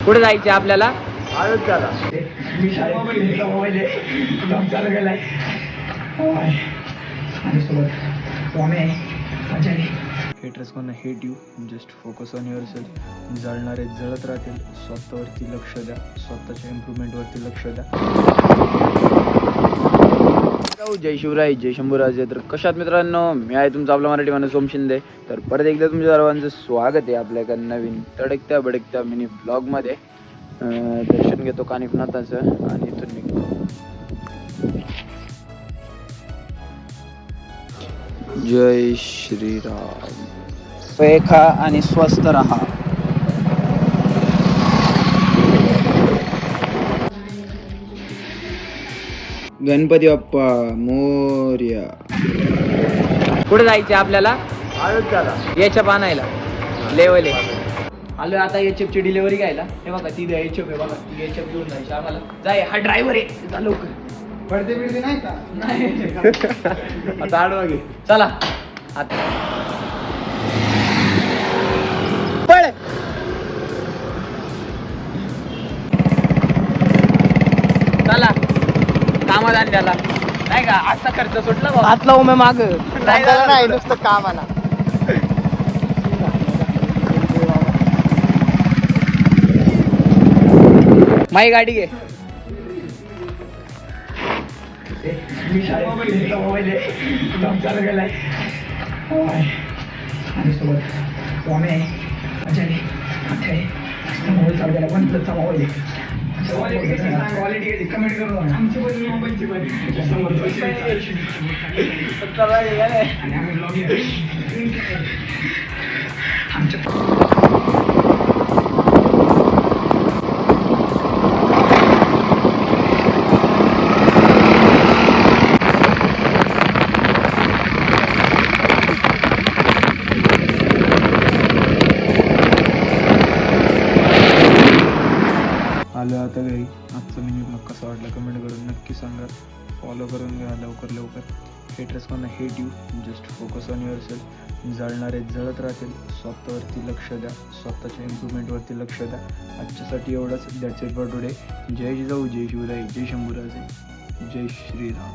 कुठे जायचे आपल्याला? अयोध्याला. मी शाळेत मोबाईल चालू केलाय माझ्यासोबत स्वामी आहे मजा आहे. Haters gonna hate you, just focus on yourself. जळणारे जळत राहतील, स्वतःवरती लक्ष द्या, स्वतःच्या इम्प्रूव्हमेंटवरती लक्ष द्या. जय शिवराय, जय शंभूराजे. तर कशात मित्रांनो, मी आहे तुमचा आपला मराठी माणूस सोम शिंदे. तर परत एकदा तुमच्या सर्वांचं स्वागत आहे आपल्या एका नवीन तडकत्या बडकत्या मिनी ब्लॉगमध्ये. दर्शन घेतो कानिफनाथाचं आणि इथून निघतो. जय श्रीराम. खा आणि स्वस्त राहा. गणपती बाप्पा मोरया. कुठे जायचे आपल्याला? अयोध्याला. याच्या आणायला लेवल आलो आता एचएफ ची डिलिव्हरी घ्यायला. हे बघा ती एचएफ आहे बघा, ती एचएफ घेऊन जायची आम्हाला. जाय, हा ड्रायव्हर आहे, जा लवकर. पडते बिडते नाही का? नाही आता आडवा घे, चला आता पळ. चला कामात आणि त्याला नाही का आजचा खर्च सुटला बघ. हात लावू मी माग नाही नुसतं कामाला. माई गाडी घे. मी शाळेत मोबाईल चालू केलाय माझ्यासोबत स्वामी आहे मजा आहे. मोबाईल चालू केला वन प्लसचा मोबाईल आहे. क्वालिटी कमेंट करू आमच्या पण मोबाईलची आणि आम्ही ब्लॉग आमच्या आलो आता घरी. आजचा मिनी ब्लॉग कसा वाटला कमेंट करून नक्की सांगा. फॉलो करून घ्या लवकर लवकर. Haters gonna hate you, just focus on yourself. जळणारे जळत राहतील, स्वतःवरती लक्ष द्या, स्वतःच्या इम्प्रूव्हमेंटवरती लक्ष द्या. आजच्यासाठी एवढंच. That's it for today. जय जिजाऊ, जय शिवराय, जय शंभूराजे, जय श्रीराम.